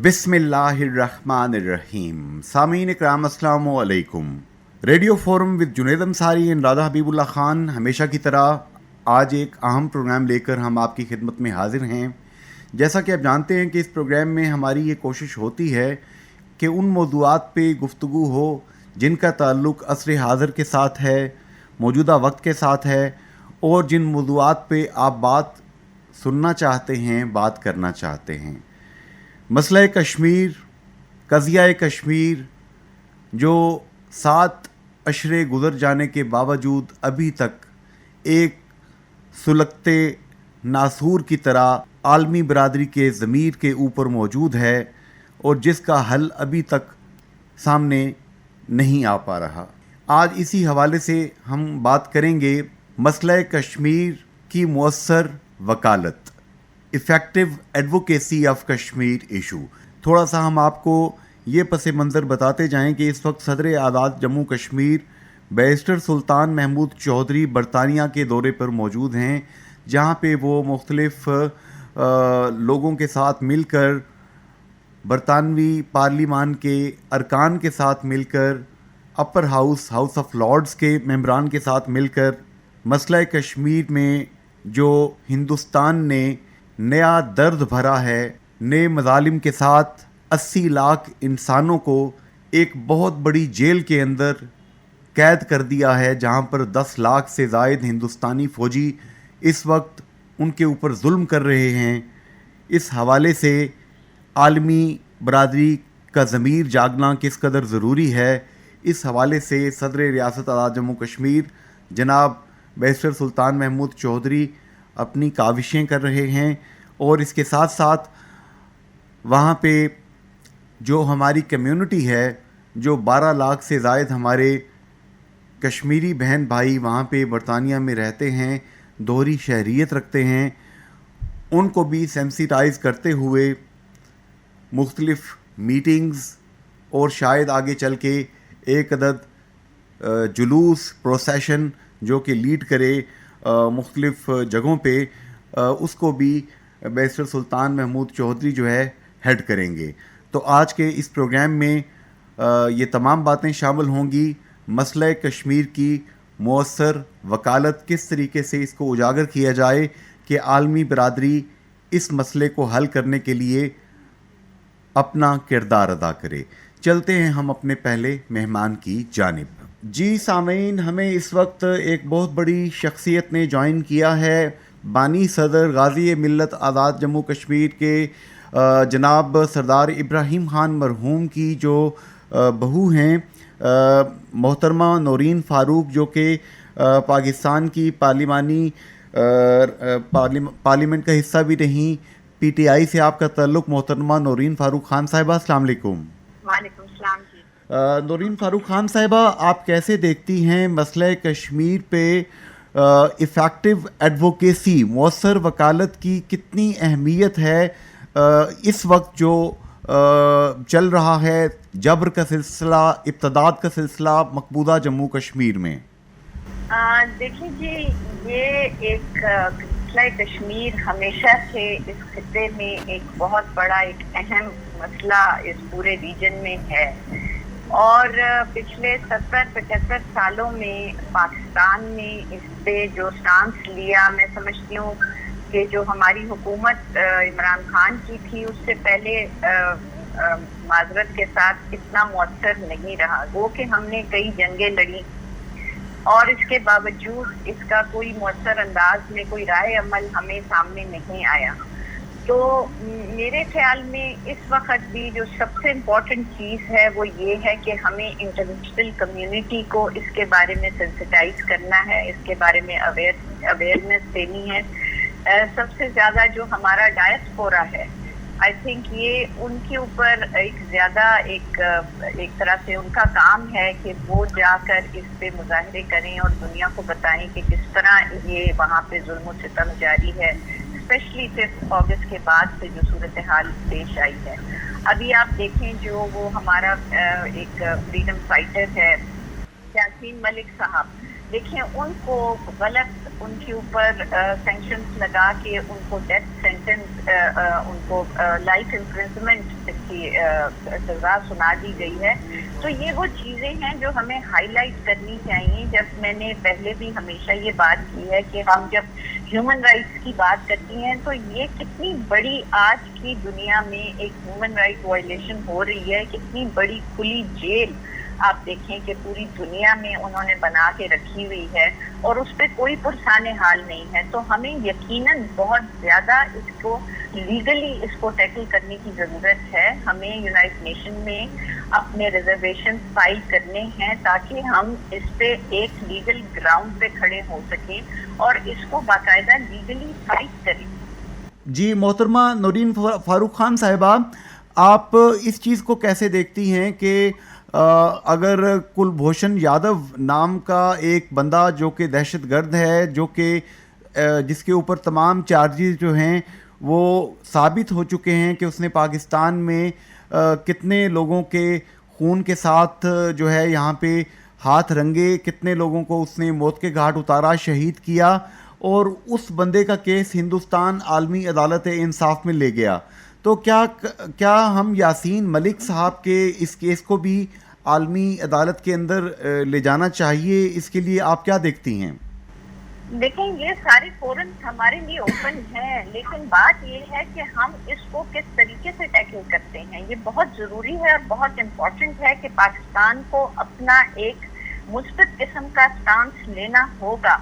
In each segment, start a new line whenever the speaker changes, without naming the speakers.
بسم اللہ الرحمن الرحیم. سامعین اکرام السلام علیکم. Radio forum with Junaid Ansari and رادا حبیب اللہ خان ہمیشہ کی طرح آج ایک اہم پروگرام لے کر ہم آپ کی خدمت میں حاضر ہیں. جیسا کہ آپ جانتے ہیں کہ اس پروگرام میں ہماری یہ کوشش ہوتی ہے کہ ان موضوعات پہ گفتگو ہو جن کا تعلق عصر حاضر کے ساتھ ہے، موجودہ وقت کے ساتھ ہے، اور جن موضوعات پہ آپ بات سننا چاہتے ہیں، بات کرنا چاہتے ہیں. مسئلہ کشمیر، قضیہ کشمیر جو 7 عشرے گزر جانے کے باوجود ابھی تک ایک سلگتے ناسور کی طرح عالمی برادری کے ضمیر کے اوپر موجود ہے اور جس کا حل ابھی تک سامنے نہیں آ پا رہا. آج اسی حوالے سے ہم بات کریں گے مسئلہ کشمیر کی مؤثر وکالت، effective advocacy of Kashmir issue. تھوڑا سا ہم آپ کو یہ پس منظر بتاتے جائیں کہ اس وقت صدر آزاد جموں کشمیر بیرسٹر سلطان محمود چودھری برطانیہ کے دورے پر موجود ہیں، جہاں پہ وہ مختلف لوگوں کے ساتھ مل کر، برطانوی پارلیمان کے ارکان کے ساتھ مل کر، اپر ہاؤس آف لارڈز کے ممبران کے ساتھ مل کر مسئلہ کشمیر میں جو ہندوستان نے نیا درد بھرا ہے، نئے مظالم کے ساتھ 80 لاکھ انسانوں کو ایک بہت بڑی جیل کے اندر قید کر دیا ہے، جہاں پر 10 لاکھ سے زائد ہندوستانی فوجی اس وقت ان کے اوپر ظلم کر رہے ہیں. اس حوالے سے عالمی برادری کا ضمیر جاگنا کس قدر ضروری ہے، اس حوالے سے صدر ریاست آزاد جموں کشمیر جناب بیرسٹر سلطان محمود چودھری اپنی کاوشیں کر رہے ہیں. اور اس کے ساتھ ساتھ وہاں پہ جو ہماری کمیونٹی ہے، جو 12 لاکھ سے زائد ہمارے کشمیری بہن بھائی وہاں پہ برطانیہ میں رہتے ہیں، دوہری شہریت رکھتے ہیں، ان کو بھی سینسیٹائز کرتے ہوئے مختلف میٹنگز اور شاید آگے چل کے ایک عدد جلوس پروسیشن جو کہ لیڈ کرے مختلف جگہوں پہ، اس کو بھی بیرسٹر سلطان محمود چودھری جو ہے ہیڈ کریں گے. تو آج کے اس پروگرام میں یہ تمام باتیں شامل ہوں گی. مسئلہ کشمیر کی مؤثر وکالت، کس طریقے سے اس کو اجاگر کیا جائے کہ عالمی برادری اس مسئلے کو حل کرنے کے لیے اپنا کردار ادا کرے. چلتے ہیں ہم اپنے پہلے مہمان کی جانب. جی سامعین، ہمیں اس وقت ایک بہت بڑی شخصیت نے جوائن کیا ہے. بانی صدر غازی ملت آزاد جموں کشمیر کے جناب سردار ابراہیم خان مرحوم کی جو بہو ہیں محترمہ نورین فاروق، جو کہ پاکستان کی پارلیمنٹ کا حصہ بھی نہیں. پی ٹی آئی سے آپ کا تعلق. محترمہ نورین فاروق خان صاحبہ، السلام علیکم.
وعلیکم السلام.
نورین فاروق خان صاحبہ، آپ کیسے دیکھتی ہیں مسئلہ کشمیر پہ افیکٹو ایڈوکیسی، مؤثر وکالت کی کتنی اہمیت ہے اس وقت جو چل رہا ہے جبر کا سلسلہ، ابتداد کا سلسلہ مقبوضہ جموں کشمیر میں؟
دیکھیں جی، یہ ایک مسئلہ کشمیر ہمیشہ سے اس خطے میں ایک بہت بڑا، ایک اہم مسئلہ اس پورے ریجن میں ہے. اور پچھلے 70-75 سالوں میں پاکستان نے اس پہ جو سٹانس لیا، میں سمجھتی ہوں کہ جو ہماری حکومت عمران خان کی تھی اس سے پہلے معذرت کے ساتھ اتنا مؤثر نہیں رہا. وہ کہ ہم نے کئی جنگیں لڑی اور اس کے باوجود اس کا کوئی مؤثر انداز میں کوئی رائے عمل ہمیں سامنے نہیں آیا. تو میرے خیال میں اس وقت بھی جو سب سے امپورٹنٹ چیز ہے وہ یہ ہے کہ ہمیں انٹرنیشنل کمیونٹی کو اس کے بارے میں سینسیٹائز کرنا ہے، اس کے بارے میں اویئرنیس دینی ہے. سب سے زیادہ جو ہمارا ڈائسپورا ہے، آئی تھنک یہ ان کے اوپر ایک زیادہ ایک طرح سے ان کا کام ہے کہ وہ جا کر اس پہ مظاہرے کریں اور دنیا کو بتائیں کہ کس طرح یہ وہاں پہ ظلم و ستم جاری ہے، اسپیشلی 5 اگست کے بعد سے جو صورتحال پیش آئی ہے. ابھی آپ دیکھیں جو وہ ہمارا ایک فریڈم فائٹر ہے یاسین ملک صاحب، دیکھیں ان کو غلط ان کے اوپر سینکشنز لگا کے ان کو ڈیتھ سینٹنس ان کو لائف امپریزمنٹ کی سزا سنا دی گئی ہے. تو یہ وہ چیزیں ہیں جو ہمیں ہائی لائٹ کرنی چاہیے. جب میں نے پہلے بھی ہمیشہ یہ بات کی ہے کہ ہم جب ہیومن رائٹس کی بات کرتی ہیں تو یہ کتنی بڑی آج کی دنیا میں ایک ہیومن رائٹ وائلیشن ہو رہی ہے, کتنی بڑی کھلی جیل آپ دیکھیں کہ پوری دنیا میں انہوں نے بنا کے رکھی ہوئی ہے اور اس پہ کوئی پرسان حال نہیں ہے. تو ہمیں یقیناً بہت زیادہ اس کو لیگلی اس کو ٹیکل کرنے کی ضرورت ہے. ہمیں یونائٹڈ نیشن میں اپنے ریزرویشن فائل کرنے ہیں تاکہ ہم اس پہ ایک لیگل گراؤنڈ پہ کھڑے ہو سکیں اور اس کو باقاعدہ لیگلی فائٹ کریں.
جی محترمہ نورین فاروق خان صاحبہ, آپ اس چیز کو کیسے دیکھتی ہیں کہ اگر کلبھوشن یادو نام کا ایک بندہ جو کہ دہشت گرد ہے, جو کہ جس کے اوپر تمام چارجز جو ہیں وہ ثابت ہو چکے ہیں کہ اس نے پاکستان میں کتنے لوگوں کے خون کے ساتھ جو ہے یہاں پہ ہاتھ رنگے, کتنے لوگوں کو اس نے موت کے گھاٹ اتارا, شہید کیا, اور اس بندے کا کیس ہندوستان عالمی عدالت انصاف میں لے گیا. تو کیا ہم یاسین ملک صاحب کے اس کیس کو بھی عالمی عدالت کے اندر لے جانا چاہیے؟ اس کے لیے آپ کیا دیکھتی ہیں؟
دیکھیں یہ سارے فورمز ہمارے لیے اوپن ہیں, لیکن بات یہ ہے کہ ہم اس کو کس طریقے سے ٹیکل کرتے ہیں. یہ بہت ضروری ہے اور بہت امپورٹنٹ ہے کہ پاکستان کو اپنا ایک مثبت قسم کا سٹانس لینا ہوگا,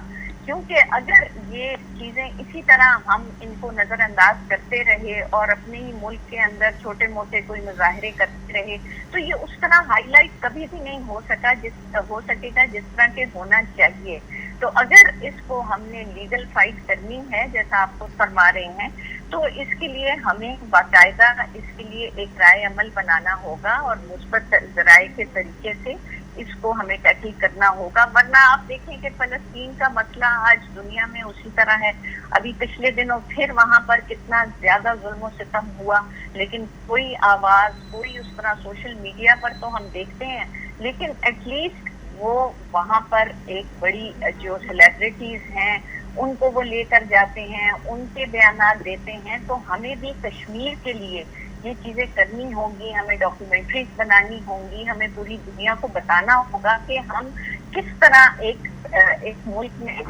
کیونکہ اگر یہ چیزیں اسی طرح ہم ان کو نظر انداز کرتے رہے اور اپنے ہی ملک کے اندر چھوٹے موٹے کوئی مظاہرے کرتے رہے تو یہ اس طرح ہائی لائٹ کبھی بھی نہیں ہو سکے گا جس طرح کے ہونا چاہیے. تو اگر اس کو ہم نے لیگل فائٹ کرنی ہے جیسا آپ کو فرما رہے ہیں تو اس کے لیے ہمیں باقاعدہ اس کے لیے ایک رائے عمل بنانا ہوگا اور مثبت ذرائع کے طریقے سے اس کو ہمیں ٹیکل کرنا ہوگا. ورنہ آپ دیکھیں کہ فلسطین کا مسئلہ آج دنیا میں اسی طرح ہے. ابھی پچھلے دنوں پھر وہاں پر کتنا زیادہ ظلم و ستم ہوا, لیکن کوئی آواز, کوئی اس طرح سوشل میڈیا پر تو ہم دیکھتے ہیں, لیکن ایٹ لیسٹ وہ وہاں پر ایک بڑی جو سیلیبریٹیز ہیں ان کو وہ لے کر جاتے ہیں, ان کے بیانات دیتے ہیں. تو ہمیں بھی کشمیر کے لیے یہ چیزیں کرنی ہوں گی, ہمیں ڈاکیومنٹریز بنانی ہوں گی, ہمیں پوری دنیا کو بتانا ہوگا کہ ہم کس طرح ایک ملک میں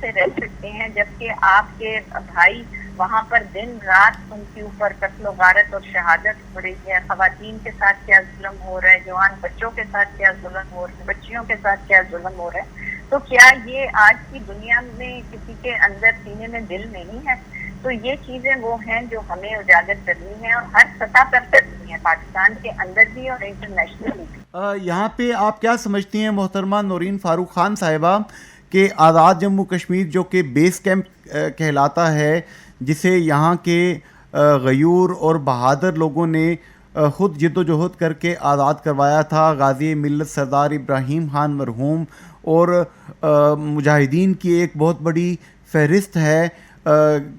سے رہ سکتے ہیں, جبکہ آپ کے بھائی وہاں پر دن رات ان کے اوپر قتل و غارت اور شہادت ہو رہی ہے. خواتین کے ساتھ کیا ظلم ہو رہا ہے, جوان بچوں کے ساتھ کیا ظلم ہو رہا ہے, بچیوں کے ساتھ کیا ظلم ہو رہا ہے. تو کیا یہ آج کی دنیا میں کسی کے اندر سینے میں دل نہیں ہے؟ تو یہ چیزیں وہ ہیں جو ہمیں اجاگر کرنی ہیں اور ہر سطح پر کرنی ہے, پاکستان کے اندر بھی اور انٹرنیشنل بھی.
یہاں پہ آپ کیا سمجھتی ہیں محترمہ نورین فاروق خان صاحبہ کہ آزاد جموں کشمیر جو کہ بیس کیمپ کہلاتا ہے, جسے یہاں کے غیور اور بہادر لوگوں نے خود جد و جہد کر کے آزاد کروایا تھا, غازی ملت سردار ابراہیم خان مرحوم, اور مجاہدین کی ایک بہت بڑی فہرست ہے,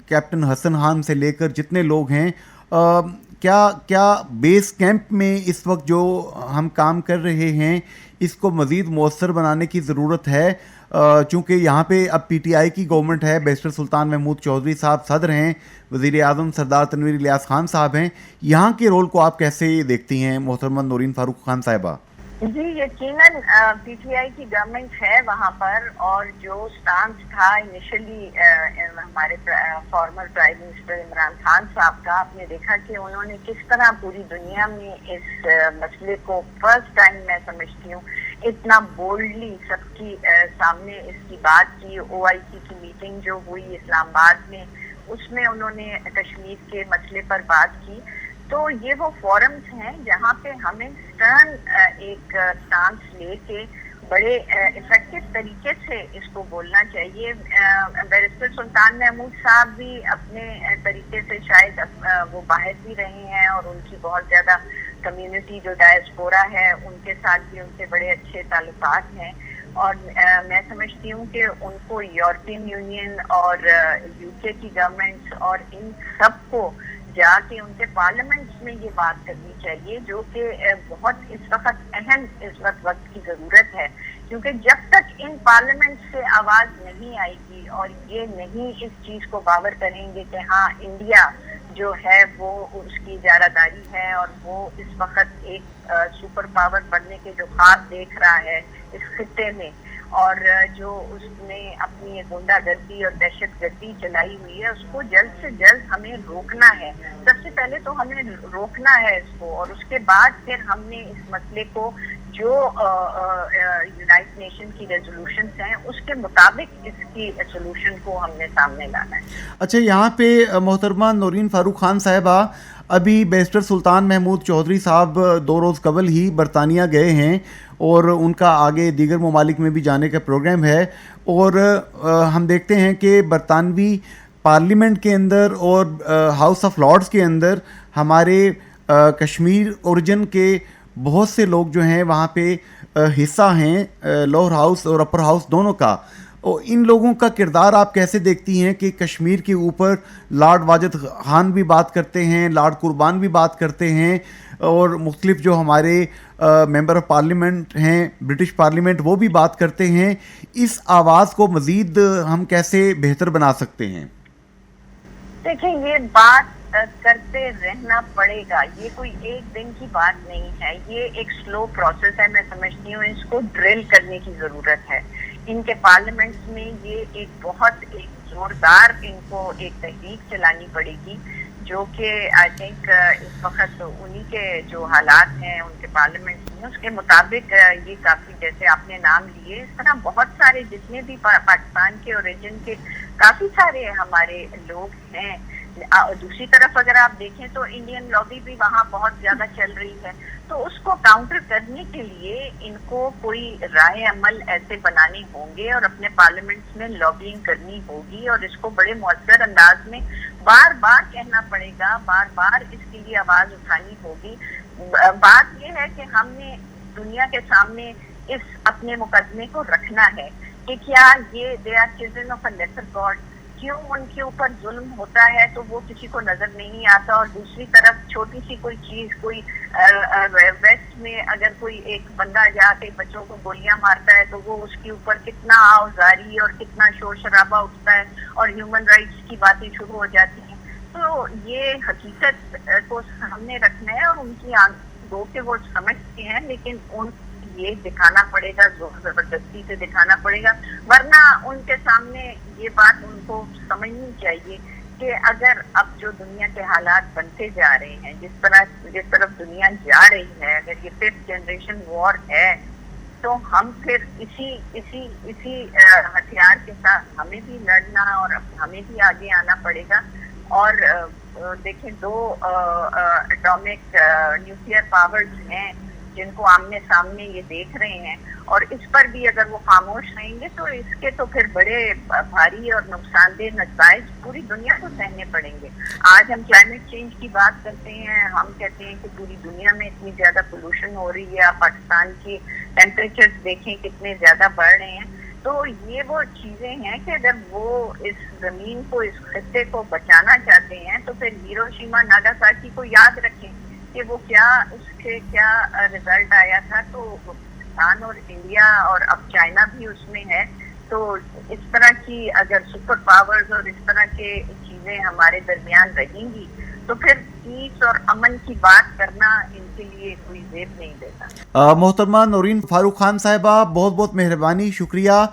کیپٹن حسن خان سے لے کر جتنے لوگ ہیں, کیا بیس کیمپ میں اس وقت جو ہم کام کر رہے ہیں اس کو مزید مؤثر بنانے کی ضرورت ہے؟ چونکہ یہاں پہ اب پی ٹی آئی کی گورنمنٹ ہے, بیرسٹر سلطان محمود چودھری صاحب صدر ہیں, وزیر اعظم سردار تنویر الیاس خان صاحب ہیں. یہاں کے رول کو آپ کیسے دیکھتی ہیں محترمہ نورین فاروق خان صاحبہ؟
جی یقیناً پی ٹی آئی کی گورنمنٹ ہے وہاں پر, اور جو سٹانس تھا انیشلی ہمارے former prime minister Imran Khan صاحب کا, آپ نے دیکھا کہ انہوں نے کس طرح پوری دنیا میں اس مسئلے کو فرسٹ ٹائم میں سمجھتی ہوں اتنا بولڈلی سب کی سامنے اس کی بات کی. او آئی سی کی میٹنگ جو ہوئی اسلام آباد میں, اس میں انہوں نے کشمیر کے مسئلے پر بات کی. تو یہ وہ فورمز ہیں جہاں پہ ہمیں سٹرن ایک سٹانس لے کے بڑے افیکٹو طریقے سے اس کو بولنا چاہیے. بیرسٹر سلطان محمود صاحب بھی اپنے طریقے سے شاید وہ باہر بھی رہے ہیں اور ان کی بہت زیادہ کمیونٹی جو ڈائسپورا ہے ان کے ساتھ بھی ان کے بڑے اچھے تعلقات ہیں, اور میں سمجھتی ہوں کہ ان کو یورپین یونین اور یو کے کی گورنمنٹس اور ان سب کو جا کے ان کے پارلیمنٹس میں یہ بات کرنی چاہیے, جو کہ بہت اس وقت اہم وقت کی ضرورت ہے کیونکہ جب تک ان پارلیمنٹ سے آواز نہیں آئے گی اور یہ نہیں اس چیز کو باور کریں گے کہ ہاں انڈیا جو ہے وہ اس کی اجارہ داری ہے اور وہ اس وقت ایک سپر پاور بننے کے جو خواب دیکھ رہا ہے اس خطے میں، اور جو اس نے اپنی غنڈہ گردی اور دہشت گردی چلائی ہوئی ہے، اس کو جلد سے جلد ہمیں روکنا ہے. سب سے پہلے تو ہمیں روکنا ہے اس کو، اور اس کے بعد پھر ہم نے اس مسئلے کو جو یونائٹڈ نیشن کی ریزولوشنز ہیں اس کے مطابق اس کی سولوشن کو ہم نے سامنے لانا ہے.
اچھا، یہاں پہ محترمہ نورین فاروق خان صاحبہ، ابھی بیرسٹر سلطان محمود چودھری صاحب 2 روز قبل ہی برطانیہ گئے ہیں اور ان کا آگے دیگر ممالک میں بھی جانے کا پروگرام ہے، اور ہم دیکھتے ہیں کہ برطانوی پارلیمنٹ کے اندر اور ہاؤس آف لارڈز کے اندر ہمارے کشمیر اوریجن کے بہت سے لوگ جو ہیں وہاں پہ حصہ ہیں، لوور ہاؤس اور اپر ہاؤس دونوں کا. اور ان لوگوں کا کردار آپ کیسے دیکھتی ہیں کہ کشمیر کے اوپر لارڈ واجد خان بھی بات کرتے ہیں، لارڈ قربان بھی بات کرتے ہیں، اور مختلف جو ہمارے ممبر آف پارلیمنٹ ہیں برٹش پارلیمنٹ وہ بھی بات کرتے ہیں. اس آواز کو مزید ہم کیسے بہتر بنا سکتے ہیں؟
دیکھیں، یہ بات کرتے رہنا پڑے گا، یہ کوئی ایک دن کی بات نہیں ہے، یہ ایک سلو پروسیس ہے. میں سمجھتی ہوں اس کو ڈرل کرنے کی ضرورت ہے. ان کے پارلیمنٹس میں یہ ایک بہت ایک زوردار ان کو ایک تحریک چلانی پڑے گی، جو کہ آئی تھنک اس وقت انہی کے جو حالات ہیں ان کے پارلیمنٹ میں اس کے مطابق یہ کافی، جیسے آپ نے نام لیے، اس طرح بہت سارے جتنے بھی پاکستان کے اوریجن کے کافی سارے ہمارے لوگ ہیں. دوسری طرف اگر آپ دیکھیں تو انڈین لابی بھی وہاں بہت زیادہ چل رہی ہے. تو اس کو کاؤنٹر کرنے کے لیے ان کو کوئی رائے عمل ایسے بنانے ہوں گے اور اپنے پارلیمنٹس میں لابینگ کرنی ہوگی، اور اس کو بڑے مؤثر انداز میں بار بار کہنا پڑے گا، بار بار اس کے لیے آواز اٹھانی ہوگی. بات یہ ہے کہ ہم نے دنیا کے سامنے اس اپنے مقدمے کو رکھنا ہے کہ کیا یہ they are children of a lesser god, کیوں ان کے اوپر ظلم ہوتا ہے تو وہ کسی کو نظر نہیں آتا، اور دوسری طرف چھوٹی سی کوئی چیز، کوئی ویسٹ میں اگر کوئی ایک بندہ جا کے بچوں کو گولیاں مارتا ہے تو وہ اس کے اوپر کتنا آوزاری اور کتنا شور شرابہ اٹھتا ہے اور ہیومن رائٹس کی باتیں شروع ہو جاتی ہیں. تو یہ حقیقت کو سامنے رکھنا ہے، اور ان کی آنکھوں کے وہ سمجھتے ہیں، لیکن ان یہ دکھانا پڑے گا، زور زبردستی سے دکھانا پڑے گا، ورنہ ان کے سامنے یہ بات ان کو سمجھنی چاہیے کہ اگر اب جو دنیا کے حالات بنتے جا رہے ہیں، جس طرف دنیا جا رہی ہے، اگر یہ 5th جنریشن وار ہے تو ہم پھر اسی ہتھیار کے ساتھ ہمیں بھی لڑنا اور ہمیں بھی آگے آنا پڑے گا. اور دیکھیں 2 اٹامک نیوکلیئر پاورز ہیں جن کو آمنے سامنے یہ دیکھ رہے ہیں، اور اس پر بھی اگر وہ خاموش رہیں گے تو اس کے تو پھر بڑے بھاری اور نقصان دہ نتائج پوری دنیا کو سہنے پڑیں گے. آج ہم کلائمیٹ چینج کی بات کرتے ہیں، ہم کہتے ہیں کہ پوری دنیا میں اتنی زیادہ پولوشن ہو رہی ہے، آپ پاکستان کی ٹیمپریچر دیکھیں کتنے زیادہ بڑھ رہے ہیں. تو یہ وہ چیزیں ہیں کہ اگر وہ اس زمین کو، اس خطے کو بچانا چاہتے ہیں تو پھر ہیروشیما ناگاساکی کو یاد رکھیں کہ وہ اس کے کیا رزلٹ آیا تھا. تو پاکستان اور انڈیا اور اب چائنا بھی اس میں ہے. تو اس طرح کی اگر سپر پاورز اور اس طرح کے چیزیں ہمارے درمیان رہیں گی تو پھر پیس اور امن کی بات کرنا ان کے لیے کوئی زیب نہیں دیتا.
محترمہ نورین فاروق خان صاحبہ، بہت بہت مہربانی، شکریہ،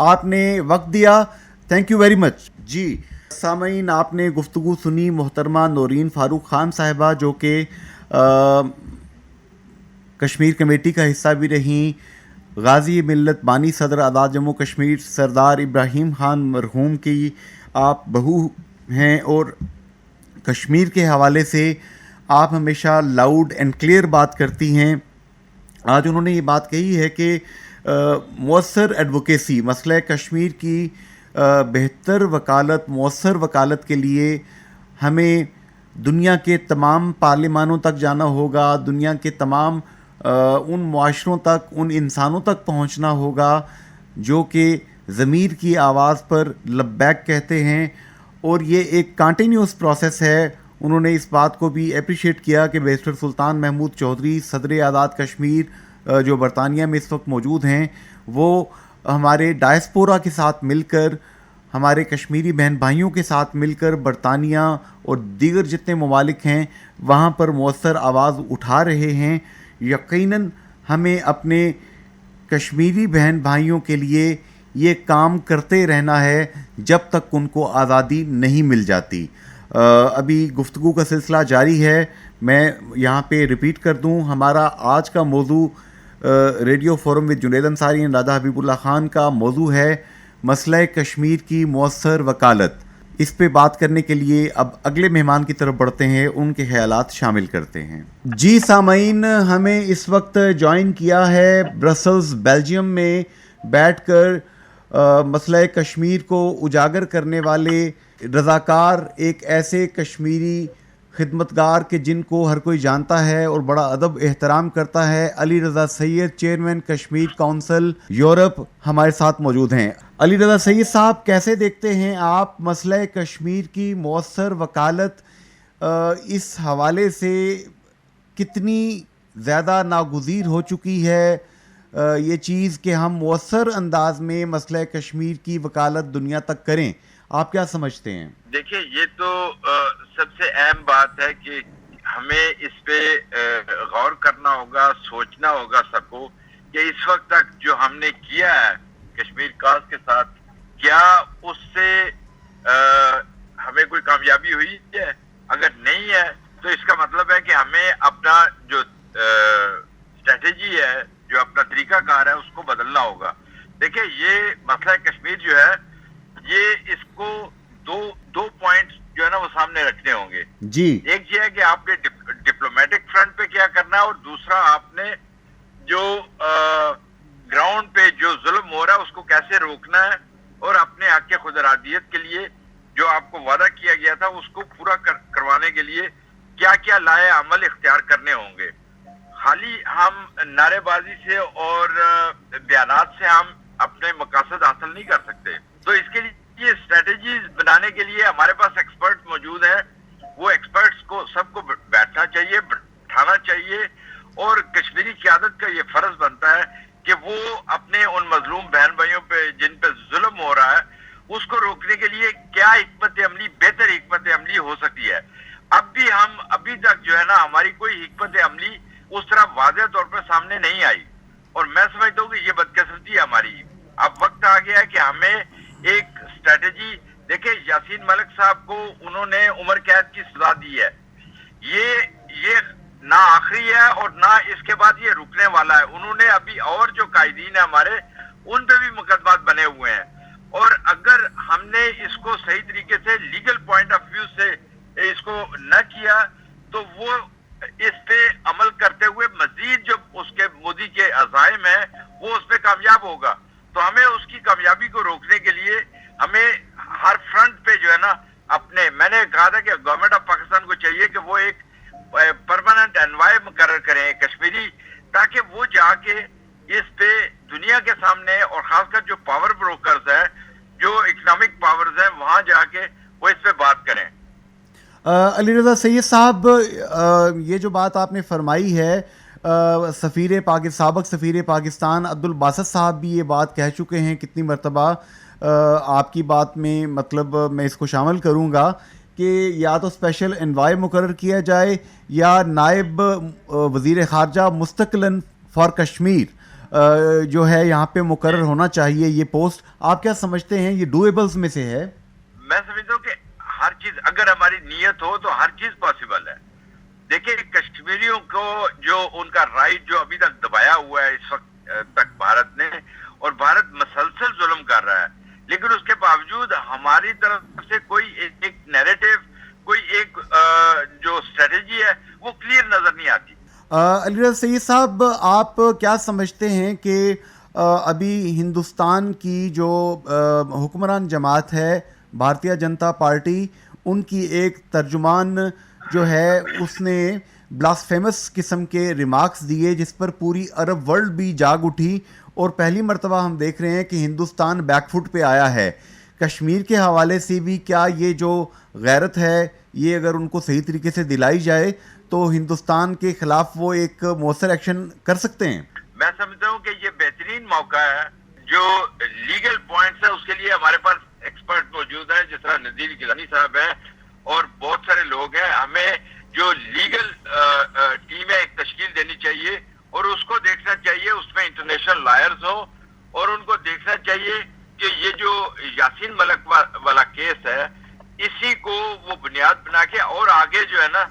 آپ نے وقت دیا، تھینک یو ویری مچ. جی سامعین، آپ نے گفتگو سنی محترمہ نورین فاروق خان صاحبہ، جو کہ کشمیر کمیٹی کا حصہ بھی رہیں، غازی ملت بانی صدر آزاد جموں کشمیر سردار ابراہیم خان مرحوم کی آپ بہو ہیں، اور کشمیر کے حوالے سے آپ ہمیشہ لاؤڈ اینڈ کلیئر بات کرتی ہیں. آج انہوں نے یہ بات کہی ہے کہ مؤثر ایڈوکیسی، مسئلہ کشمیر کی بہتر وکالت، مؤثر وکالت کے لیے ہمیں دنیا کے تمام پارلیمانوں تک جانا ہوگا، دنیا کے تمام ان معاشروں تک، ان انسانوں تک پہنچنا ہوگا جو کہ ضمیر کی آواز پر لبیک کہتے ہیں، اور یہ ایک کنٹینیوس پروسیس ہے. انہوں نے اس بات کو بھی اپریشیٹ کیا کہ بیرسٹر سلطان محمود چودھری صدر آزاد کشمیر جو برطانیہ میں اس وقت موجود ہیں وہ ہمارے ڈائسپورا کے ساتھ مل کر، ہمارے کشمیری بہن بھائیوں کے ساتھ مل کر برطانیہ اور دیگر جتنے ممالک ہیں وہاں پر مؤثر آواز اٹھا رہے ہیں. یقیناً ہمیں اپنے کشمیری بہن بھائیوں کے لیے یہ کام کرتے رہنا ہے جب تک ان کو آزادی نہیں مل جاتی. ابھی گفتگو کا سلسلہ جاری ہے. میں یہاں پہ ریپیٹ کر دوں، ہمارا آج کا موضوع radio forum with Junaid Ansari اور راجہ حبیب اللہ خان کا موضوع ہے مسئلہ کشمیر کی مؤثر وکالت. اس پہ بات کرنے کے لیے اب اگلے مہمان کی طرف بڑھتے ہیں، ان کے خیالات شامل کرتے ہیں. جی سامعین، ہمیں اس وقت جوائن کیا ہے برسلز بیلجیم میں بیٹھ کر مسئلہ کشمیر کو اجاگر کرنے والے رضاکار، ایک ایسے کشمیری خدمتگار کہ جن کو ہر کوئی جانتا ہے اور بڑا ادب احترام کرتا ہے، علی Raza Syed, chairman Kashmir council Europe ہمارے ساتھ موجود ہیں. علی رضا سید صاحب، کیسے دیکھتے ہیں آپ مسئلہ کشمیر کی مؤثر وکالت؟ اس حوالے سے کتنی زیادہ ناگزیر ہو چکی ہے یہ چیز کہ ہم مؤثر انداز میں مسئلہ کشمیر کی وکالت دنیا تک کریں؟ آپ کیا سمجھتے ہیں؟
دیکھیں، یہ تو سب سے اہم بات ہے کہ ہمیں اس پہ غور کرنا ہوگا، سوچنا ہوگا سب کو کہ اس وقت تک جو ہم نے کیا ہے کشمیر کاز کے ساتھ، کیا اس سے ہمیں کوئی کامیابی ہوئی ہے؟ اگر نہیں ہے تو اس کا مطلب ہے کہ ہمیں اپنا جو اسٹریٹجی ہے، جو اپنا طریقہ کار ہے، اس کو بدلنا ہوگا. دیکھیں، یہ مسئلہ کشمیر جو ہے، یہ اس کو دو پوائنٹس جو ہے نا وہ سامنے رکھنے ہوں گے.
جی،
ایک یہ ہے کہ آپ نے ڈپلومیٹک فرنٹ پہ کیا کرنا ہے، اور دوسرا آپ نے جو گراؤنڈ پہ جو ظلم ہو رہا ہے اس کو کیسے روکنا ہے، اور اپنے حق خود ارادیت کے لیے جو آپ کو وعدہ کیا گیا تھا اس کو پورا کروانے کے لیے کیا کیا لائے عمل اختیار کرنے ہوں گے. خالی ہم نعرے بازی سے اور بیانات سے ہم اپنے مقاصد حاصل نہیں کر سکتے. تو اس کے لیے یہ اسٹریٹجیز بنانے کے لیے ہمارے پاس ایکسپرٹ موجود ہیں. وہ ایکسپرٹس کو سب کو بیٹھنا چاہیے، بٹھانا چاہیے، اور کشمیری قیادت کا یہ فرض بنتا ہے کہ وہ اپنے ان مظلوم بہن بھائیوں پہ جن پہ ظلم ہو رہا ہے اس کو روکنے کے لیے کیا حکمت عملی، بہتر حکمت عملی ہو سکتی ہے. ابھی تک جو ہے نا ہماری کوئی حکمت عملی اس طرح واضح طور پر سامنے نہیں آئی، اور میں سمجھتا ہوں کہ یہ بدقسمتی ہے ہماری. اب وقت آ گیا ہے کہ ہمیں ایک اسٹریٹجی. دیکھیں، یاسین ملک صاحب کو انہوں نے عمر قید کی سزا دی ہے. یہ نہ آخری ہے اور نہ اس کے بعد یہ رکنے والا ہے. انہوں نے ابھی اور جو قائدین ہیں ہمارے، ان پہ بھی مقدمات بنے ہوئے ہیں، اور اگر ہم نے اس کو صحیح طریقے سے لیگل پوائنٹ آف ویو سے اس کو نہ کیا تو وہ اس پہ عمل کرتے ہوئے مزید جو اس کے مودی کے عزائم ہیں وہ اس پہ کامیاب ہوگا. تو ہمیں اس کی کامیابی کو روکنے کے لیے ہمیں ہر فرنٹ پہ جو ہے نا میں نے کہا تھا کہ گورنمنٹ آف پاکستان کو چاہیے کہ وہ ایک پرماننٹ انوائے مقرر کریں کشمیری، تاکہ وہ جا کے اس پہ دنیا کے سامنے، اور خاص کر جو پاور بروکرز ہیں، جو اکنامک پاورز ہیں، وہاں جا کے وہ اس پہ بات کریں.
علی رضا سید صاحب، یہ جو بات آپ نے فرمائی ہے، سابق سفیر پاکستان عبد الباسط صاحب بھی یہ بات کہہ چکے ہیں کتنی مرتبہ. آپ کی بات میں مطلب میں اس کو شامل کروں گا کہ یا تو اسپیشل انوائے مقرر کیا جائے یا نائب وزیر خارجہ مستقلاً فار کشمیر جو ہے یہاں پہ مقرر ہونا چاہیے یہ پوسٹ. آپ کیا سمجھتے ہیں، یہ ڈویبلز میں سے ہے؟
میں سمجھتا ہوں کہ ہر چیز اگر ہماری نیت ہو تو ہر چیز پاسبل ہے. دیکھیں، کشمیریوں کو جو ان کا رائٹ جو ابھی تک دبایا ہوا ہے اس وقت تک بھارت نے، اور بھارت مسلسل ظلم کر رہا ہے، لیکن اس کے باوجود ہماری طرف سے کوئی ایک نیریٹو، کوئی ایک جو اسٹریٹجی ہے وہ کلیئر نظر نہیں آتی.
علی رضا سید صاحب، آپ کیا سمجھتے ہیں کہ ابھی ہندوستان کی جو حکمران جماعت ہے بھارتیہ جنتا پارٹی، ان کی ایک ترجمان جو ہے اس نے بلاسفیمس قسم کے ریمارکس دیے جس پر پوری عرب ورلڈ بھی جاگ اٹھی، اور پہلی مرتبہ ہم دیکھ رہے ہیں کہ ہندوستان بیک فٹ پہ آیا ہے. کشمیر کے حوالے سے بھی کیا یہ جو غیرت ہے یہ اگر ان کو صحیح طریقے سے دلائی جائے تو ہندوستان کے خلاف وہ ایک مؤثر ایکشن کر سکتے ہیں؟
میں سمجھتا ہوں کہ یہ بہترین موقع ہے. جو لیگل پوائنٹس ہے اس کے لیے ہمارے پاس ایکسپرٹ موجود ہیں, جس طرح نذیر گیلانی صاحب ہیں اور بہت سارے لوگ ہیں. ہمیں جو لیگل ٹیم ہے ایک تشکیل دینی چاہیے اور اس کو دیکھنا چاہیے, اس میں انٹرنیشنل لائرز ہوں اور ان کو دیکھنا چاہیے کہ یہ جو یاسین ملک والا کیس ہے اسی کو وہ بنیاد بنا کے اور آگے جو ہے نا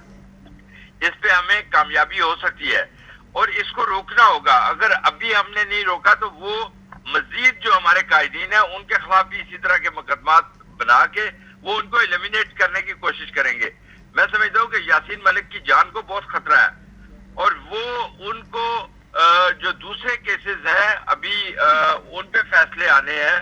اس پہ ہمیں کامیابی ہو سکتی ہے اور اس کو روکنا ہوگا. اگر ابھی ہم نے نہیں روکا تو وہ مزید جو ہمارے قائدین ہیں ان کے خلاف بھی اسی طرح کے مقدمات بنا کے وہ ان کو ایلیمینیٹ کرنے کی کوشش کریں گے. میں سمجھتا ہوں کہ یاسین ملک کی جان کو بہت خطرہ ہے اور وہ ان کو جو دوسرے کیسز ہیں ابھی ان پہ فیصلے آنے ہیں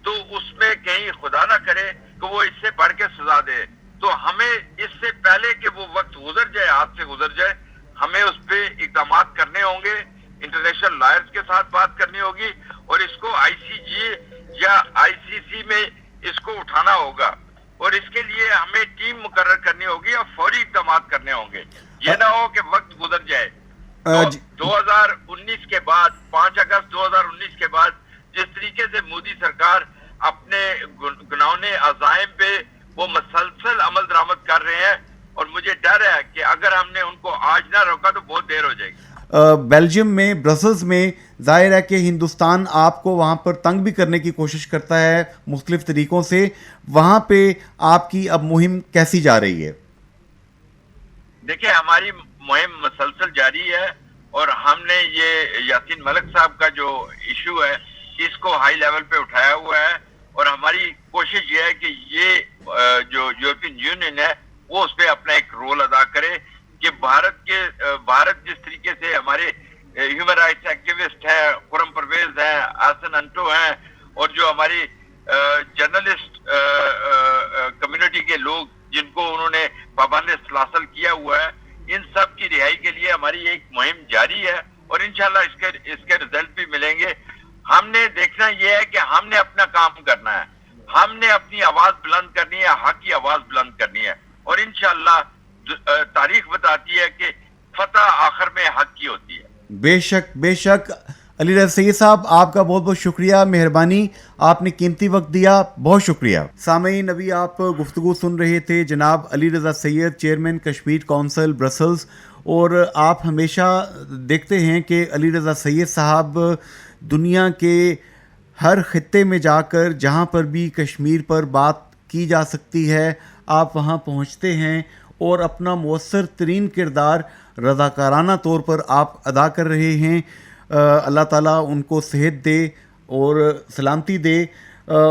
تو اس میں کہیں خدا نہ کرے کہ وہ اس سے بڑھ کے سزا دے. تو ہمیں اس سے پہلے کہ وہ وقت گزر جائے, ہاتھ سے گزر جائے, ہمیں اس پہ اقدامات کرنے ہوں گے, انٹرنیشنل لائرز کے ساتھ بات کرنی ہوگی اور اس کو آئی سی جی یا آئی سی سی میں اس کو اٹھانا ہوگا اور اس کے لیے ہمیں ٹیم مقرر کرنی ہوگی اور فوری اقدامات کرنے ہوں گے. یہ نہ ہو کہ وقت گزر جائے. 2019 کے بعد 5 اگست 2019 کے بعد جس طریقے سے مودی سرکار اپنے گناہوں عزائم پہ وہ مسلسل عمل درآمد کر رہے ہیں اور مجھے ڈر ہے کہ اگر ہم نے ان کو آج نہ روکا تو بہت دیر ہو جائے گی.
بیلجیم میں برسلز میں ظاہر ہے کہ ہندوستان آپ کو وہاں پر تنگ بھی کرنے کی کوشش کرتا ہے مختلف طریقوں سے. وہاں پہ آپ کی اب مہم کیسی جا رہی ہے؟
دیکھیں ہماری مہم مسلسل جاری ہے اور ہم نے یہ یاسین ملک صاحب کا جو ایشو ہے اس کو ہائی لیول پہ اٹھایا ہوا ہے اور ہماری کوشش یہ ہے کہ یہ جو یورپین یونین ہے وہ اس پہ اپنا ایک رول ادا کرے کہ بھارت جس طریقے سے ہمارے ہیومن رائٹس ایکٹیوسٹ ہیں, خرم پرویز ہیں, آسن انٹو ہیں اور جو ہماری جرنلسٹ کمیونٹی کے لوگ جن کو انہوں نے پابند سلاسل کیا ہوا ہے, ان سب کی رہائی کے لیے ہماری ایک مہم جاری ہے اور انشاءاللہ اس کے رزلٹ بھی ملیں گے. ہم نے دیکھنا یہ ہے کہ ہم نے اپنا کام کرنا ہے, ہم نے اپنی آواز بلند کرنی ہے, حق کی آواز بلند کرنی ہے اور انشاءاللہ تاریخ بتاتی ہے کہ فتح آخر میں حق کی ہوتی ہے.
بے شک بے شک. علی رضا سید صاحب آپ کا بہت بہت شکریہ, مہربانی, آپ نے قیمتی وقت دیا, بہت شکریہ. سامعین ابھی آپ گفتگو سن رہے تھے جناب Ali Raza Syed, chairman Kashmir council Brussels. اور آپ ہمیشہ دیکھتے ہیں کہ علی رضا سید صاحب دنیا کے ہر خطے میں جا کر جہاں پر بھی کشمیر پر بات کی جا سکتی ہے آپ وہاں پہنچتے ہیں اور اپنا مؤثر ترین کردار رضاکارانہ طور پر آپ ادا کر رہے ہیں. اللہ تعالیٰ ان کو صحت دے اور سلامتی دے.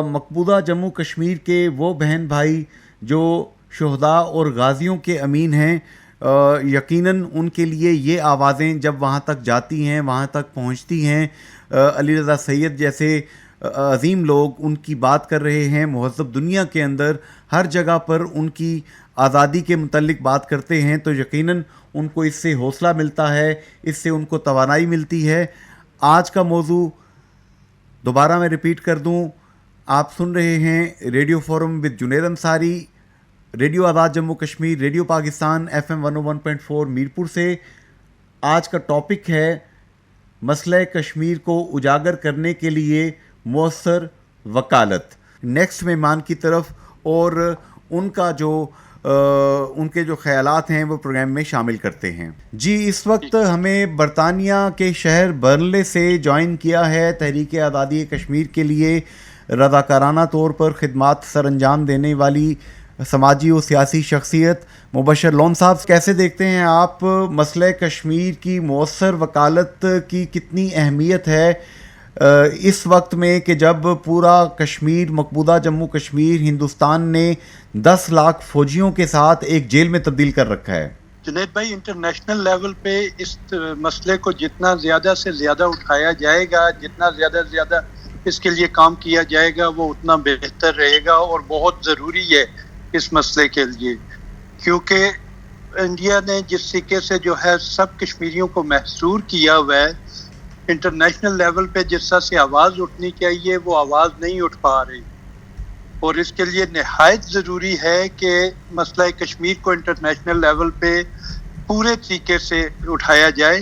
مقبوضہ جموں کشمیر کے وہ بہن بھائی جو شہداء اور غازیوں کے امین ہیں, یقیناً ان کے لیے یہ آوازیں جب وہاں تک جاتی ہیں, وہاں تک پہنچتی ہیں, علی رضا سید جیسے عظیم لوگ ان کی بات کر رہے ہیں, مہذب دنیا کے اندر ہر جگہ پر ان کی آزادی کے متعلق بات کرتے ہیں, تو یقیناً ان کو اس سے حوصلہ ملتا ہے, اس سے ان کو توانائی ملتی ہے. آج کا موضوع دوبارہ میں ریپیٹ کر دوں, آپ سن رہے ہیں radio forum with Junaid Ansari, radio Azad Jammu Kashmir, radio Pakistan FM 101.4 Mirpur سے. آج کا ٹاپک ہے مسئلہ کشمیر کو اجاگر کرنے کے لیے مؤثر وکالت. نیکسٹ مہمان کی طرف اور ان کا جو ان کے جو خیالات ہیں وہ پروگرام میں شامل کرتے ہیں. جی اس وقت ہمیں برطانیہ کے شہر برنلے سے جوائن کیا ہے تحریک آزادی کشمیر کے لیے رضاکارانہ طور پر خدمات سر انجام دینے والی سماجی و سیاسی شخصیت مبشر لون صاحب. کیسے دیکھتے ہیں آپ مسئلہ کشمیر کی مؤثر وکالت کی کتنی اہمیت ہے اس وقت میں کہ جب پورا کشمیر مقبوضہ جموں کشمیر ہندوستان نے 10 لاکھ فوجیوں کے ساتھ ایک جیل میں تبدیل کر رکھا ہے؟
جنید بھائی, انٹرنیشنل لیول پہ اس مسئلے کو جتنا زیادہ سے زیادہ اٹھایا جائے گا, جتنا زیادہ سے زیادہ اس کے لیے کام کیا جائے گا وہ اتنا بہتر رہے گا اور بہت ضروری ہے اس مسئلے کے لیے, کیونکہ انڈیا نے جس طریقے سے جو ہے سب کشمیریوں کو محصور کیا ہوا ہے, انٹرنیشنل لیول پہ جس طرح سے آواز اٹھنی چاہیے وہ آواز نہیں اٹھ پا رہی, اور اس کے لیے نہایت ضروری ہے کہ مسئلہ کشمیر کو انٹرنیشنل لیول پہ پورے طریقے سے اٹھایا جائے.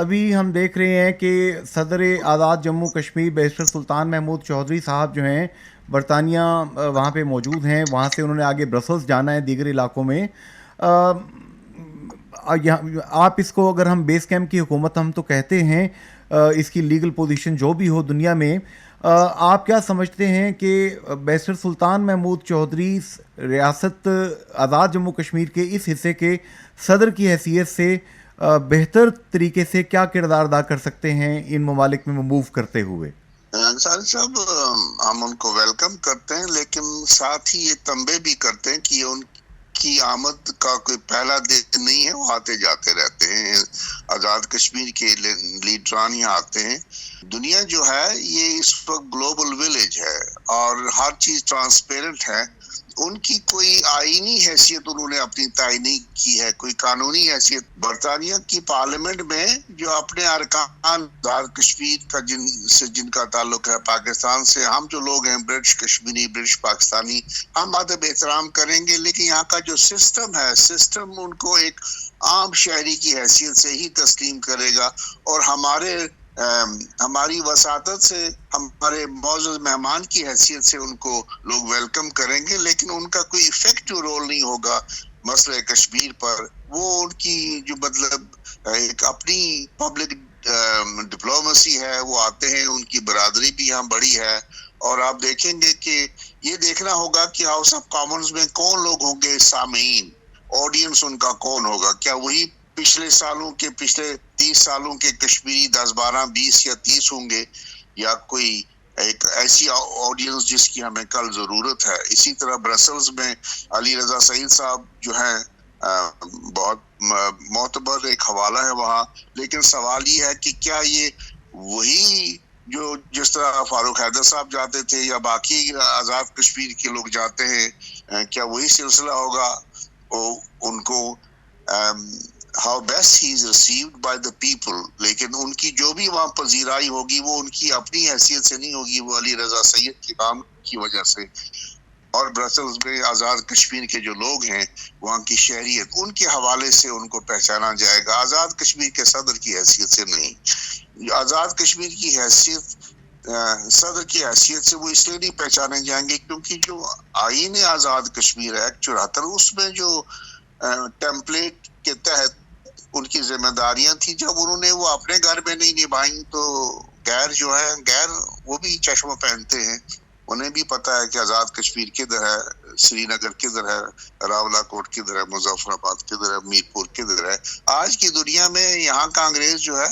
ابھی ہم دیکھ رہے ہیں کہ صدر آزاد جموں کشمیر بیرسٹر سلطان محمود چودھری صاحب جو ہیں برطانیہ وہاں پہ موجود ہیں، وہاں سے انہوں نے آگے برسلز جانا ہے دیگر علاقوں میں. آپ اس کو اگر ہم بیس کیمپ کی حکومت ہم تو کہتے ہیں، اس کی لیگل پوزیشن جو بھی ہو دنیا میں، آپ کیا سمجھتے ہیں کہ بیرسٹر سلطان محمود چودھری ریاست آزاد جموں کشمیر کے اس حصے کے صدر کی حیثیت سے بہتر طریقے سے کیا کردار ادا کر سکتے ہیں ان ممالک میں موو کرتے ہوئے؟
انصاری صاحب، ہم ان کو ویلکم کرتے ہیں، لیکن ساتھ ہی یہ تنبیہ بھی کرتے ہیں کہ یہ ان کی آمد کا کوئی پہلا دن نہیں ہے، وہ آتے جاتے رہتے ہیں. آزاد کشمیر کے لیڈران یہاں آتے ہیں. دنیا جو ہے یہ اس وقت گلوبل ولیج ہے اور ہر چیز ٹرانسپیرنٹ ہے. ان کی کوئی آئینی حیثیت انہوں نے اپنی تعین نہیں کی ہے، کوئی قانونی حیثیت. برطانیہ کی پارلیمنٹ میں جو اپنے ارکان آزاد کشمیر کا جن کا تعلق ہے پاکستان سے، ہم جو لوگ ہیں برٹش کشمیری، برٹش پاکستانی، ہم ادب احترام کریں گے، لیکن یہاں کا جو سسٹم ہے، سسٹم ان کو ایک عام شہری کی حیثیت سے ہی تسلیم کرے گا، اور ہماری وساطت سے ہمارے معزز مہمان کی حیثیت سے ان کو لوگ ویلکم کریں گے، لیکن ان کا کوئی افیکٹو رول نہیں ہوگا مسئلہ کشمیر پر. وہ ان کی جو مطلب ایک اپنی پبلک ڈپلومیسی ہے، وہ آتے ہیں، ان کی برادری بھی یہاں بڑی ہے. اور آپ دیکھیں گے کہ یہ دیکھنا ہوگا کہ ہاؤس آف کامنز میں کون لوگ ہوں گے سامعین، آڈینس ان کا کون ہوگا. کیا وہی پچھلے 30 سالوں کے کشمیری 10 12 20 یا 30 ہوں گے، یا کوئی ایک ایسی آڈینس جس کی ہمیں کل ضرورت ہے. اسی طرح برسلز میں علی رضا سعید صاحب جو ہیں بہت معتبر ایک حوالہ ہے وہاں، لیکن سوال یہ ہے کہ کیا یہ وہی جو جس طرح فاروق حیدر صاحب جاتے تھے یا باقی آزاد کشمیر کے لوگ جاتے ہیں، کیا وہی سلسلہ ہوگا؟ ان کو how best he is received by the people، لیکن ان کی جو بھی وہاں پذیرائی ہوگی وہ ان کی اپنی حیثیت سے نہیں ہوگی، وہ علی رضا سید کے کام کی وجہ سے. اور برسلز میں آزاد کشمیر کے جو لوگ ہیں وہاں کی شہریت، ان کے حوالے سے ان کو پہچانا جائے گا، آزاد کشمیر کے صدر کی حیثیت سے نہیں. آزاد کشمیر کی حیثیت صدر کی حیثیت سے وہ اس لیے نہیں پہچانے جائیں گے کیونکہ جو آئین آزاد کشمیر ایکٹ 74 اس میں جو ٹیمپلیٹ کے تحت ان کی ذمہ داریاں تھیں، جب انہوں نے وہ اپنے گھر میں نہیں نبھائیں تو غیر وہ بھی چشمہ پہنتے ہیں. انہیں بھی پتا ہے کہ آزاد کشمیر کدھر ہے، سری نگر کدھر ہے، راولا کوٹ کدھر ہے، مظفر آباد کدھر ہے، میرپور کدھر ہے. آج کی دنیا میں یہاں کا انگریز جو ہے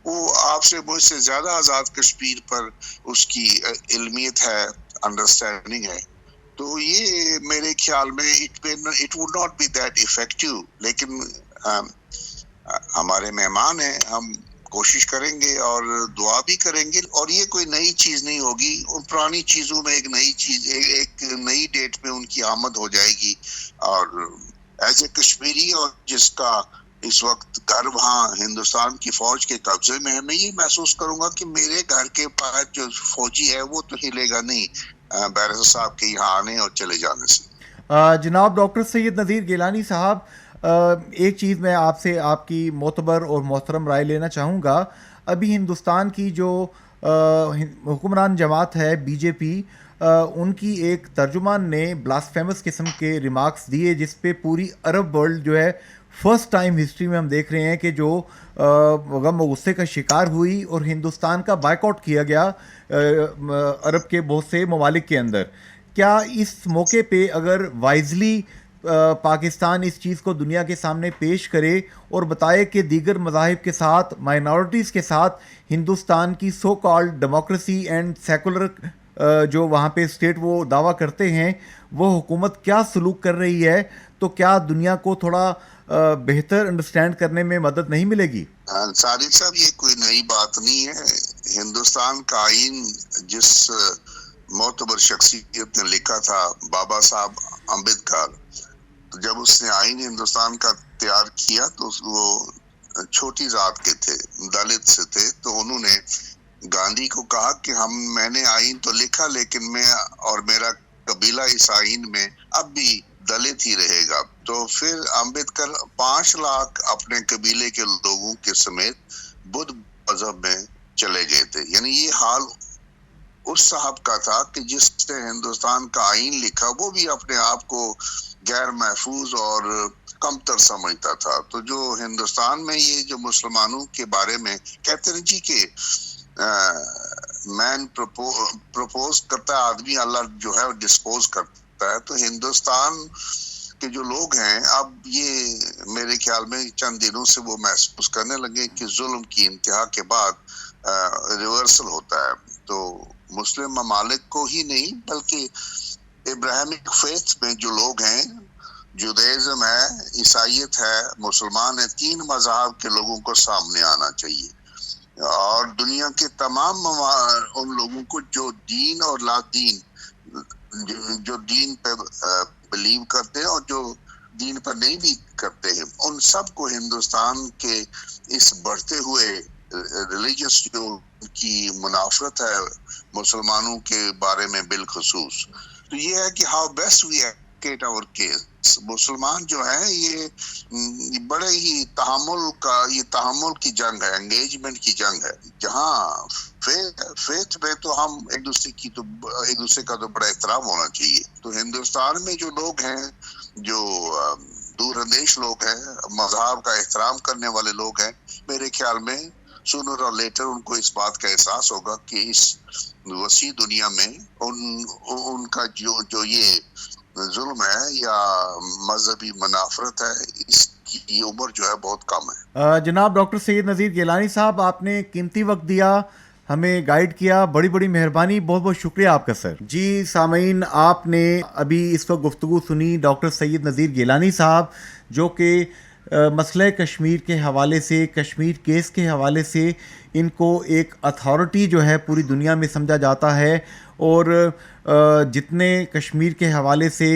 وہ آپ سے مجھ سے زیادہ آزاد کشمیر پر اس کی علمیت ہے، انڈرسٹینڈنگ ہے. تو یہ میرے خیال میں it would not be that effective. لیکن ہمارے مہمان ہیں، ہم کوشش کریں گے اور دعا بھی کریں گے، اور یہ کوئی نئی چیز نہیں ہوگی. ان پرانی چیزوں میں ایک نئی چیز، ایک نئی ڈیٹ میں ان کی آمد ہو جائے گی. اور ایز اے کشمیری اور جس کا اس وقت گھر وہاں ہندوستان کی فوج کے قبضے میں ہے، میں یہ محسوس کروں گا کہ میرے گھر کے پاس جو فوجی ہے وہ تو ہلے گا نہیں بیرسٹر صاحب کے یہاں آنے اور چلے جانے سے.
جناب ڈاکٹر سید نذیر گیلانی صاحب، ایک چیز میں آپ سے آپ کی معتبر اور محترم رائے لینا چاہوں گا. ابھی ہندوستان کی جو حکمران جماعت ہے بی جے پی، ان کی ایک ترجمان نے بلاسفیمس قسم کے ریمارکس دیے جس پہ پوری عرب ورلڈ جو ہے فرسٹ ٹائم ہسٹری میں ہم دیکھ رہے ہیں کہ جو غم و غصے کا شکار ہوئی اور ہندوستان کا بائیک آؤٹ کیا گیا عرب کے بہت سے ممالک کے اندر. کیا اس موقع پہ اگر وائزلی پاکستان اس چیز کو دنیا کے سامنے پیش کرے اور بتائے کہ دیگر مذاہب کے ساتھ، مائنورٹیز کے ساتھ ہندوستان کی so called democracy and secular جو وہاں پہ اسٹیٹ وہ دعویٰ کرتے ہیں، وہ حکومت کیا سلوک کر رہی ہے، تو کیا دنیا کو تھوڑا بہتر انڈرسٹینڈ کرنے میں مدد نہیں ملے گی؟
صادق صاحب، یہ کوئی نئی بات نہیں ہے. ہندوستان کا آئین جس معتبر شخصیت نے لکھا تھا، بابا صاحب امبیڈکر، تو جب اس نے آئین ہندوستان کا تیار کیا تو وہ چھوٹی ذات کے تھے، دلت سے تھے. تو انہوں نے گاندھی کو کہا کہ میں نے آئین تو لکھا لیکن میں اور میرا قبیلہ اس آئین میں اب بھی دلت ہی رہے گا. تو پھر امبیڈکر 5 لاکھ اپنے قبیلے کے لوگوں کے سمیت بدھ مذہب میں چلے گئے تھے. یعنی یہ حال اس صاحب کا تھا کہ جس نے ہندوستان کا آئین لکھا وہ بھی اپنے آپ کو غیر محفوظ اور کمتر سمجھتا تھا. تو جو ہندوستان میں یہ جو مسلمانوں کے بارے میں کہتے ہیں جی کہ مین پروپوز کرتا ہے آدمی، اللہ جو ہے ڈسپوز کرتا ہے. تو ہندوستان کے جو لوگ ہیں اب یہ میرے خیال میں چند دنوں سے وہ محسوس کرنے لگے کہ ظلم کی انتہا کے بعد ریورسل ہوتا ہے. تو مسلم ممالک کو ہی نہیں بلکہ ابراہیمک فیتھ میں جو لوگ ہیں، جودائزم ہے، عیسائیت ہے، مسلمان ہے، 3 مذاہب کے لوگوں کو سامنے آنا چاہیے. اور دنیا کے تمام ان لوگوں کو جو دین اور لا دین، جو دین پہ بلیو کرتے ہیں اور جو دین پر نہیں بھی کرتے ہیں، ان سب کو ہندوستان کے اس بڑھتے ہوئے ریلیجس جو کی منافرت ہے مسلمانوں کے بارے میں بالخصوص، تو یہ ہے کہ how best we advocate our case. مسلمان جو ہیں یہ بڑے ہی تحمل کی جنگ ہے، انگیجمنٹ کی جنگ ہے. جہاں فیتھ میں تو ہم ایک دوسرے کا تو بڑا احترام ہونا چاہیے. تو ہندوستان میں جو لوگ ہیں، جو دور اندیش لوگ ہیں، مذہب کا احترام کرنے والے لوگ ہیں، میرے خیال میں سونر اور لیٹر ان کو اس بات کا احساس ہوگا کہ اس وسیع دنیا میں ان کا جو یہ ظلم ہے یا مذہبی منافرت ہے، اس کی عمر جو ہے بہت کم ہے.
جناب ڈاکٹر سید نذیر گیلانی صاحب، آپ نے قیمتی وقت دیا، ہمیں گائیڈ کیا، بڑی بڑی مہربانی، بہت بہت شکریہ آپ کا سر. جی سامعین، آپ نے ابھی اس وقت گفتگو سنی ڈاکٹر سید نذیر گیلانی صاحب، جو کہ مسئلہ کشمیر کے حوالے سے، کشمیر کیس کے حوالے سے ان کو ایک اتھارٹی جو ہے پوری دنیا میں سمجھا جاتا ہے. اور جتنے کشمیر کے حوالے سے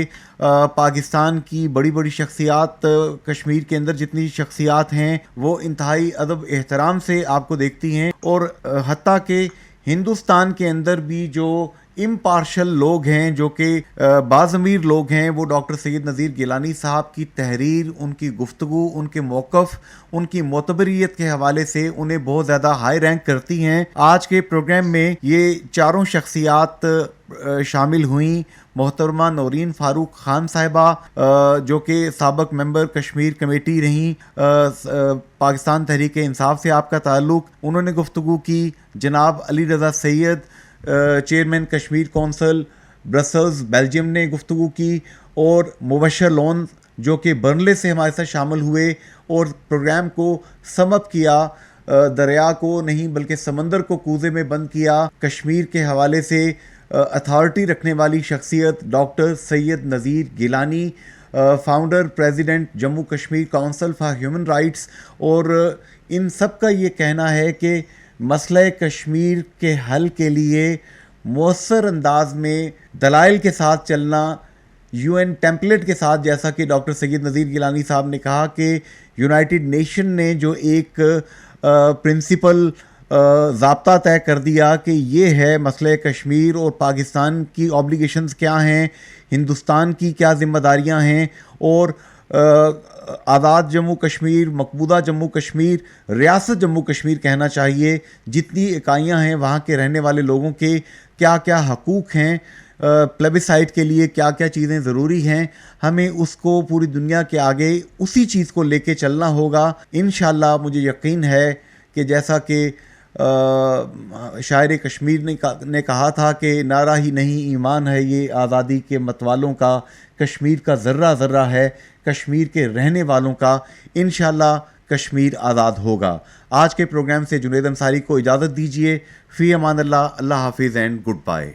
پاکستان کی بڑی بڑی شخصیات، کشمیر کے اندر جتنی شخصیات ہیں وہ انتہائی ادب احترام سے آپ کو دیکھتی ہیں. اور حتیٰ کہ ہندوستان کے اندر بھی جو امپارشل لوگ ہیں، جو کہ باضمیر لوگ ہیں، وہ ڈاکٹر سید نذیر گیلانی صاحب کی تحریر، ان کی گفتگو، ان کے موقف، ان کی معتبریت کے حوالے سے انہیں بہت زیادہ ہائی رینک کرتی ہیں. آج کے پروگرام میں یہ چاروں شخصیات شامل ہوئیں. محترمہ نورین فاروق خان صاحبہ، جو کہ سابق ممبر کشمیر کمیٹی رہیں، پاکستان تحریک انصاف سے آپ کا تعلق، انہوں نے گفتگو کی. جناب Ali Raza Syed, chairman Kashmir council Brussels Belgium, نے گفتگو کی. اور مبشر لون، جو کہ برنلے سے ہمارے ساتھ شامل ہوئے اور پروگرام کو سم اپ کیا، دریا کو نہیں بلکہ سمندر کو کوزے میں بند کیا. کشمیر کے حوالے سے اتھارٹی رکھنے والی شخصیت doctor Syed Nazir Gilani, founder president Jammu Kashmir council for human rights. اور ان سب کا یہ کہنا ہے کہ مسئلہ کشمیر کے حل کے لیے مؤثر انداز میں دلائل کے ساتھ چلنا، UN ٹیمپلیٹ کے ساتھ، جیسا کہ ڈاکٹر سید نذیر گیلانی صاحب نے کہا کہ یونائٹڈ نیشن نے جو ایک پرنسپل ضابطہ طے کر دیا کہ یہ ہے مسئلہ کشمیر، اور پاکستان کی آبلیگیشنز کیا ہیں، ہندوستان کی کیا ذمہ داریاں ہیں، اور آزاد جموں کشمیر، مقبوضہ جموں کشمیر، ریاست جموں کشمیر کہنا چاہیے، جتنی اکائیاں ہیں وہاں کے رہنے والے لوگوں کے کیا کیا حقوق ہیں، پلیبیسائٹ کے لیے کیا کیا چیزیں ضروری ہیں، ہمیں اس کو پوری دنیا کے آگے اسی چیز کو لے کے چلنا ہوگا. انشاءاللہ مجھے یقین ہے کہ جیسا کہ شاعر کشمیر نے کہا تھا کہ نعرہ ہی نہیں ایمان ہے یہ آزادی کے متوالوں کا، کشمیر کا ذرہ ذرہ ہے کشمیر کے رہنے والوں کا. انشاءاللہ کشمیر آزاد ہوگا. آج کے پروگرام سے جنید انصاری کو اجازت دیجیے. فی امان اللہ، اللہ حافظ اینڈ گڈ بائے.